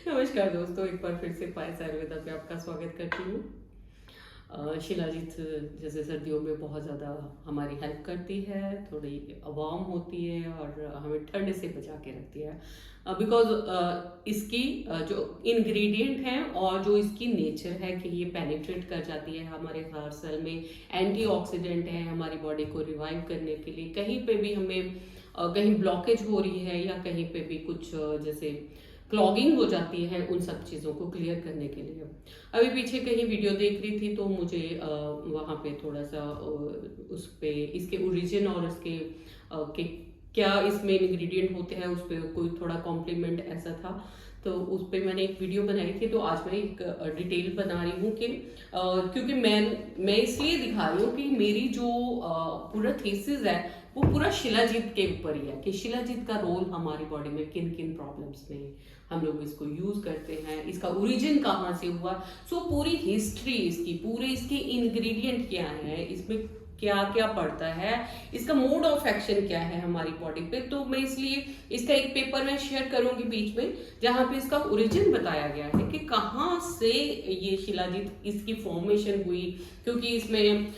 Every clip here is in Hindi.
नमस्कार दोस्तों, एक बार फिर से पायस आयुर्वेदा पे आपका स्वागत करती हूँ। शिलाजीत जैसे सर्दियों में बहुत ज़्यादा हमारी हेल्प करती है, थोड़ी वार्म होती है और हमें ठंड से बचा के रखती है। बिकॉज इसकी जो इंग्रेडिएंट हैं और जो इसकी नेचर है कि ये पेनिट्रेट कर जाती है हमारे हर सेल में, एंटीऑक्सीडेंट है हमारी बॉडी को रिवाइव करने के लिए। कहीं पे भी हमें कहीं ब्लॉकेज हो रही है या कहीं पे भी कुछ जैसे क्लॉगिंग हो जाती है, उन सब चीज़ों को क्लियर करने के लिए। अभी पीछे कहीं वीडियो देख रही थी तो मुझे वहाँ पे थोड़ा सा उस पे इसके ओरिजिन और इसके के क्या इसमें इंग्रेडिएंट होते हैं उस पर कोई थोड़ा कॉम्प्लीमेंट ऐसा था, तो उस पर मैंने एक वीडियो बनाई थी। तो आज मैं एक डिटेल बना रही हूँ कि क्योंकि मैं इसलिए दिखा रही हूँ कि मेरी जो पूरा थीसिस है वो पूरा शिलाजीत के ऊपर ही है कि शिलाजीत का रोल हमारी बॉडी में किन किन प्रॉब्लम्स में हम लोग इसको यूज करते हैं, इसका ओरिजिन कहाँ से हुआ। सो पूरी हिस्ट्री इसकी, पूरे इसके इंग्रेडिएंट क्या है, इसमें क्या क्या पड़ता है, इसका मोड ऑफ एक्शन क्या है हमारी बॉडी पे। तो मैं इसलिए इसका एक पेपर मैं शेयर करूंगी बीच में, जहां पे इसका ओरिजिन बताया गया है कि कहाँ से ये शिलाजीत इसकी फॉर्मेशन हुई। क्योंकि इसमें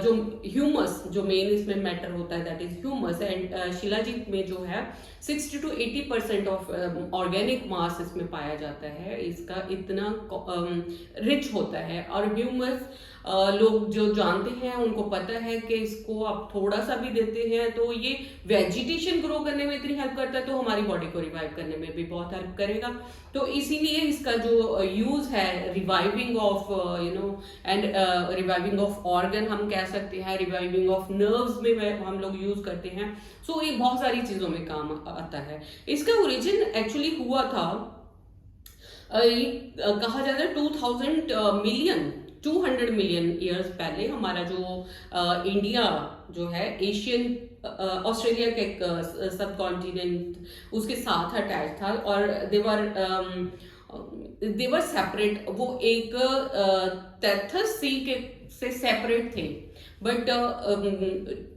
जो ह्यूमस जो मेन इसमें मैटर होता है that is humus, and shilajit में जो है 60 to 80% ऑफ ऑर्गेनिक मास इसमें पाया जाता है। इसका इतना रिच होता है और ह्यूमस लोग जो जानते हैं उनको पता है कि इसको आप थोड़ा सा भी देते हैं तो ये वेजिटेशन ग्रो करने में इतनी हेल्प करता है, तो हमारी बॉडी को रिवाइव करने में भी बहुत हेल्प करेगा। तो इसीलिए इसका जो यूज है reviving of and reviving of organ हम कह सकते हैं, रिवाइविंग ऑफ नर्व्स में हम लोग यूज करते हैं। सो ये बहुत सारी चीजों में काम आता है। इसका ओरिजिन एक्चुअली हुआ था कहा जाता है 200 मिलियन ईयर्स पहले। हमारा जो इंडिया जो है एशियन ऑस्ट्रेलिया के सब कॉन्टिनेंट उसके साथ अटैच था और देवर सेपरेट। वो एक टेथस सी के से सेपरेट थे, बट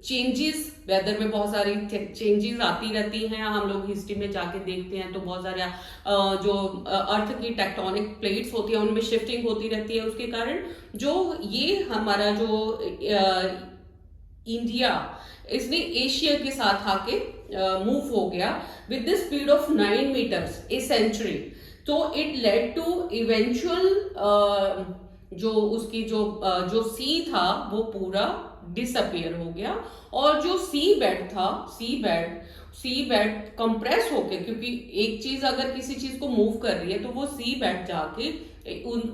चेंजेस वेदर में बहुत सारी चेंजेस आती रहती हैं। हम लोग हिस्ट्री में जाके देखते हैं तो बहुत सारे जो अर्थ की टेक्टोनिक प्लेट्स होती है उनमें शिफ्टिंग होती रहती है। उसके कारण जो ये हमारा जो इंडिया इसने एशिया के साथ आके मूव हो गया with the speed of 9 meters a century. तो इट लेड टू इवेंचुअल जो उसकी जो सी था वो पूरा डिसअपियर हो गया और जो सी बेड कंप्रेस होके, क्योंकि एक चीज अगर किसी चीज को मूव कर रही है तो वो सी बेड जाके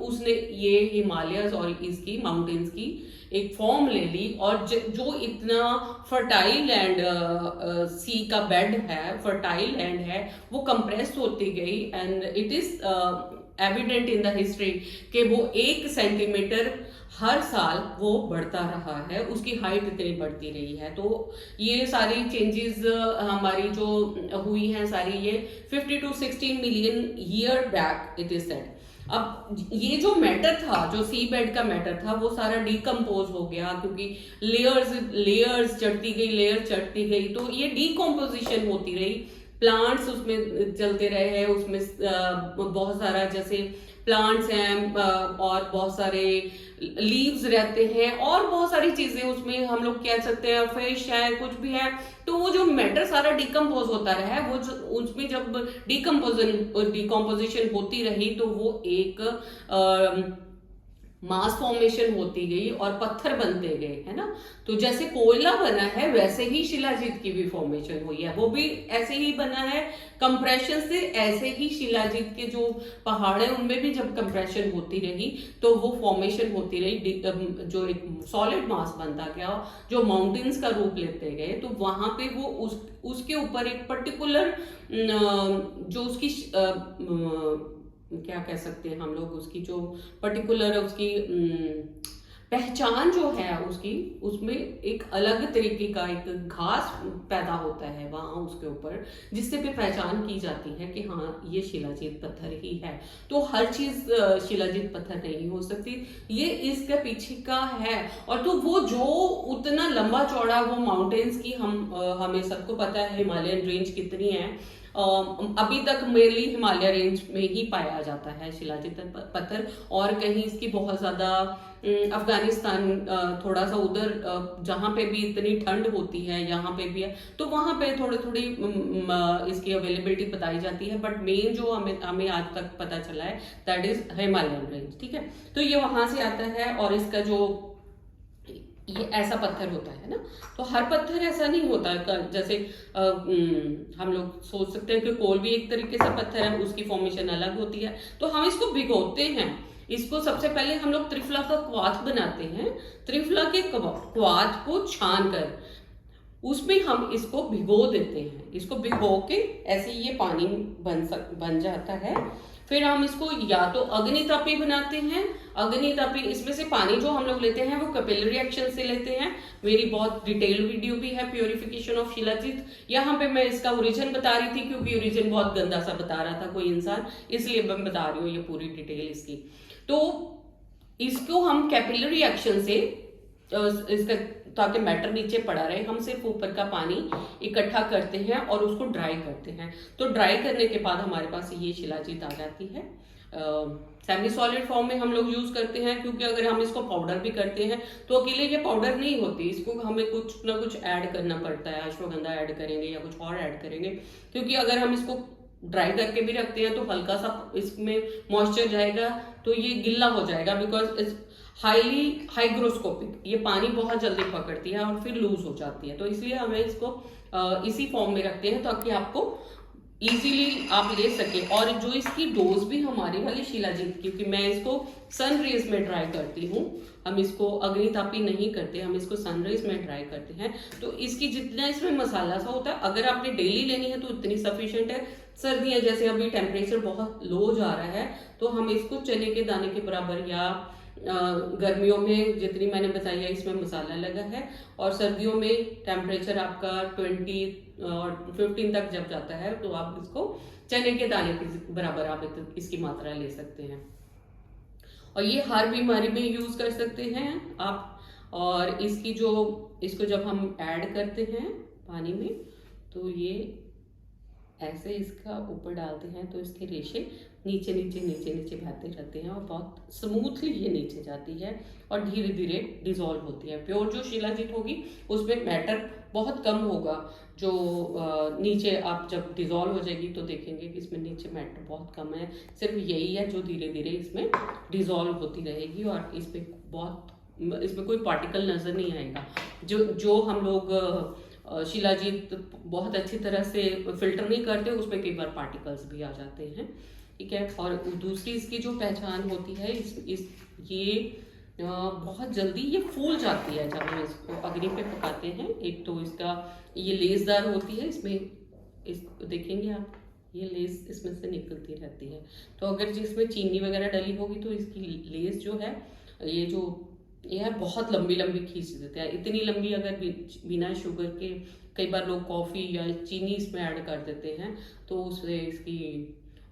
उसने ये हिमालयस और इसकी माउंटेन्स की एक फॉर्म ले ली। और जो इतना फर्टाइल लैंड सी का बेड है, फर्टाइल लैंड है, वो कंप्रेस होती गई। And it is evident in the history कि वो 1 सेंटीमीटर हर साल वो बढ़ता रहा है, उसकी हाइट इतनी बढ़ती रही है। तो ये सारी चेंजेस हमारी जो हुई हैं सारी ये 50 to 60 million year back it is said. अब ये जो मैटर था, जो सी बेड का मैटर था, वो सारा डिकम्पोज हो गया क्योंकि लेयर्स चढ़ती गई तो ये डिकम्पोजिशन होती रही। प्लांट्स उसमें चलते रहे हैं, उसमें बहुत सारा जैसे प्लांट्स हैं और बहुत सारे लीव्स रहते हैं और बहुत सारी चीजें उसमें हम लोग कह सकते हैं, फिश है, कुछ भी है। तो वो जो मैटर सारा डिकम्पोज होता रहा है, वो उसमें जब डिकम्पोजिशन होती रही तो वो एक मास फॉर्मेशन होती गई और पत्थर बनते गए, है ना। तो जैसे कोयला बना है वैसे ही शिलाजीत की भी फॉर्मेशन हुई है, वो भी ऐसे ही बना है कंप्रेशन से। ऐसे ही शिलाजीत के जो पहाड़ है उनमें भी जब कंप्रेशन होती रही तो वो फॉर्मेशन होती रही, जो एक सॉलिड मास बनता गया, जो माउंटेन्स का रूप लेते गए। तो वहां पे वो उसके ऊपर एक पर्टिकुलर जो उसकी क्या कह सकते हैं हम लोग, उसकी जो पर्टिकुलर उसकी पहचान जो है उसकी, उसमें एक अलग तरीके का एक घास पैदा होता है वहां उसके ऊपर, जिससे फिर पहचान की जाती है कि हाँ ये शिलाजीत पत्थर ही है। तो हर चीज शिलाजीत पत्थर नहीं हो सकती, ये इसके पीछे का है। और तो वो जो उतना लंबा चौड़ा वो माउंटेन्स की हमें सबको पता है हिमालयन रेंज कितनी है, अभी तक मेनली हिमालय रेंज में ही पाया जाता है शिलाजीत पत्थर, और कहीं इसकी बहुत ज्यादा अफगानिस्तान थोड़ा सा उधर जहाँ पे भी इतनी ठंड होती है, यहाँ पे भी है, तो वहां पे थोड़ी थोड़ी इसकी अवेलेबिलिटी बताई जाती है। बट मेन जो हमें हमें आज तक पता चला है दैट इज हिमालयन रेंज। ठीक है, तो ये वहां से आता है, और इसका जो ये ऐसा पत्थर होता है ना, तो हर पत्थर ऐसा नहीं होता जैसे हम लोग सोच सकते हैं कि कोल भी एक तरीके से पत्थर है, उसकी फॉर्मेशन अलग होती है। तो हम इसको भिगोते हैं, इसको सबसे पहले हम लोग त्रिफला का क्वाथ बनाते हैं, त्रिफला के क्वाथ को छान कर उसमें हम इसको भिगो देते हैं, इसको भिगो के ऐसे ये पानी बन जाता है। फिर हम इसको या तो अग्नितापी बनाते हैं, अग्नितापी इसमें से पानी जो हम लोग लेते हैं वो कैपिलरी एक्शन से लेते हैं। मेरी बहुत डिटेल्ड वीडियो भी है प्योरिफिकेशन ऑफ शिलाजीत, यहाँ पे मैं इसका ओरिजिन बता रही थी क्योंकि ओरिजिन बहुत गंदा सा बता रहा था कोई इंसान, इसलिए मैं बता रही हूँ ये पूरी डिटेल इसकी। तो इसको हम कैपिलरी एक्शन से इसका, ताकि मैटर नीचे पड़ा रहे, हम सिर्फ ऊपर का पानी इकट्ठा करते हैं और उसको ड्राई करते हैं। तो ड्राई करने के बाद हमारे पास ये शिलाजीत आ जाती है। सेमी सॉलिड फॉर्म में हम लोग यूज करते हैं, क्योंकि अगर हम इसको पाउडर भी करते हैं तो अकेले ये पाउडर नहीं होती, इसको हमें कुछ ना कुछ ऐड करना पड़ता है। अश्वगंधा ऐड करेंगे या कुछ और ऐड करेंगे, क्योंकि अगर हम इसको ड्राई करके भी रखते हैं तो हल्का सा इसमें मॉइस्चर जाएगा तो ये गिल्ला हो जाएगा, बिकॉज इट्स हाईली हाइग्रोस्कोपिक, ये पानी बहुत जल्दी पकड़ती है और फिर लूज हो जाती है। तो इसलिए हमें इसको इसी फॉर्म में रखते हैं ताकि आपको इजीली आप ले सके। और जो इसकी डोज भी हमारी वाली शिलाजीत, क्योंकि मैं इसको सन रेज में ड्राई करती हूँ, हम इसको अग्नितापी नहीं करते, हम इसको सन रेज में ड्राई करते हैं, तो इसकी जितना इसमें मसाला सा होता है, अगर आपने डेली लेनी है तो इतनी सफिशिएंट है। सर्दियां जैसे अभी टेम्परेचर बहुत लो जा रहा है, तो हम इसको चने के दाने के बराबर, या गर्मियों में जितनी मैंने बताई है इसमें मसाला लगा है, और सर्दियों में टेम्परेचर आपका 20 और 15 तक जब जाता है तो आप इसको चने के दाने के बराबर आप इसकी मात्रा ले सकते हैं। और ये हर बीमारी में यूज कर सकते हैं आप। और इसकी जो इसको जब हम ऐड करते हैं पानी में, तो ये ऐसे इसका ऊपर डालते हैं तो इसके रेशे नीचे नीचे नीचे नीचे बहते रहते हैं और बहुत स्मूथली ये नीचे जाती है और धीरे धीरे डिजोल्व होती है। प्योर जो शिलाजीत होगी उसमें मैटर बहुत कम होगा, जो नीचे आप जब डिजोल्व हो जाएगी तो देखेंगे कि इसमें नीचे मैटर बहुत कम है, सिर्फ यही है जो धीरे धीरे इसमें डिजोल्व होती रहेगी और इसमें कोई पार्टिकल नजर नहीं आएगा। जो हम लोग शिलाजीत बहुत अच्छी तरह से फिल्टर नहीं करते, उसमें कई बार पार्टिकल्स भी आ जाते हैं। ठीक है, और दूसरी इसकी जो पहचान होती है, ये बहुत जल्दी ये फूल जाती है जब हम इसको अग्नि पे पकाते हैं। एक तो इसका ये लेसदार होती है, इसको देखेंगे आप, ये लेस इसमें से निकलती रहती है। तो अगर जिसमें चीनी वगैरह डली होगी तो इसकी लेस जो है, ये है बहुत लंबी लंबी खींच देते हैं। इतनी लंबी अगर बिना शुगर के, कई बार लोग कॉफ़ी या चीनी इसमें ऐड कर देते हैं तो उससे इसकी,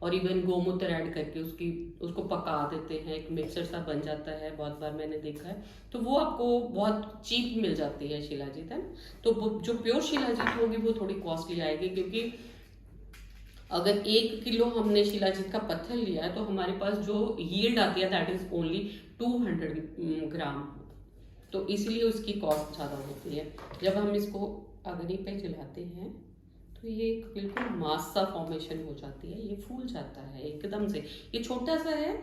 और इवन गोमूत्र ऐड करके उसको पका देते हैं, एक मिक्सर सा बन जाता है, बहुत बार मैंने देखा है। तो वो आपको बहुत चीप मिल जाती है शिलाजीत, है ना। तो जो प्योर शिलाजीत होगी वो थोड़ी कॉस्टली आएगी, क्योंकि अगर 1 किलो हमने शिलाजीत का पत्थर लिया है तो हमारे पास जो यील्ड आती है दैट इज ओनली 200 ग्राम, तो इसलिए उसकी कॉस्ट ज़्यादा होती है। जब हम इसको अग्नि पे जलाते हैं तो ये एक बिल्कुल मास सा फॉर्मेशन हो जाती है, ये फूल जाता है एकदम से। ये छोटा सा है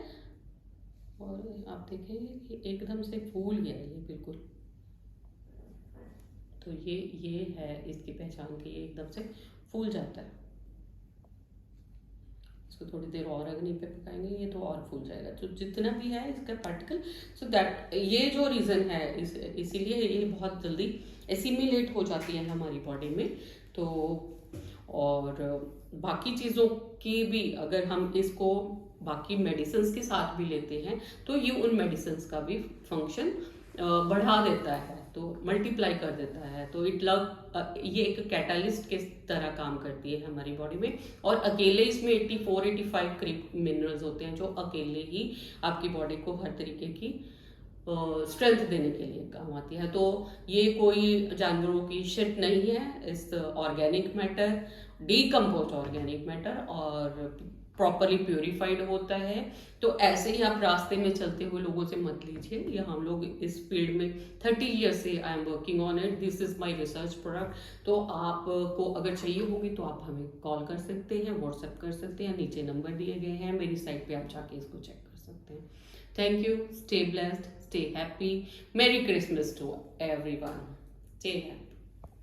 और आप देखेंगे कि एकदम से फूल गया ये बिल्कुल। तो ये है इसकी पहचान की, ये एकदम से फूल जाता है। इसको थोड़ी देर और अग्नि पे पकाएंगे ये तो और फूल जाएगा, तो जितना भी है इसका पार्टिकल, सो दैट ये जो रीज़न है इसीलिए ये बहुत जल्दी एसिमिलेट हो जाती है हमारी बॉडी में। तो और बाकी चीज़ों की भी, अगर हम इसको बाकी मेडिसिन के साथ भी लेते हैं तो ये उन मेडिसिन का भी फंक्शन बढ़ा देता है, तो मल्टीप्लाई कर देता है। तो ये एक कैटालिस्ट के तरह काम करती है हमारी बॉडी में। और अकेले इसमें 84-85 करीब मिनरल्स होते हैं जो अकेले ही आपकी बॉडी को हर तरीके की स्ट्रेंथ देने के लिए काम आती है। तो ये कोई जानवरों की शिट नहीं है, इस organic matter, decompose organic matter, और प्रॉपरली प्योरीफाइड होता है। तो ऐसे ही आप रास्ते में चलते हुए लोगों से मत लीजिए। ये हम लोग इस फील्ड में 30 ईयर्स से I am working on it, this is my research product. तो आपको अगर चाहिए होगी तो आप हमें कॉल कर सकते हैं, व्हाट्सएप कर सकते हैं, नीचे नंबर दिए गए हैं, मेरी साइट पे आप जाके इसको चेक कर सकते हैं। Thank you. Stay blessed. Stay happy. Merry Christmas to everyone. Stay happy.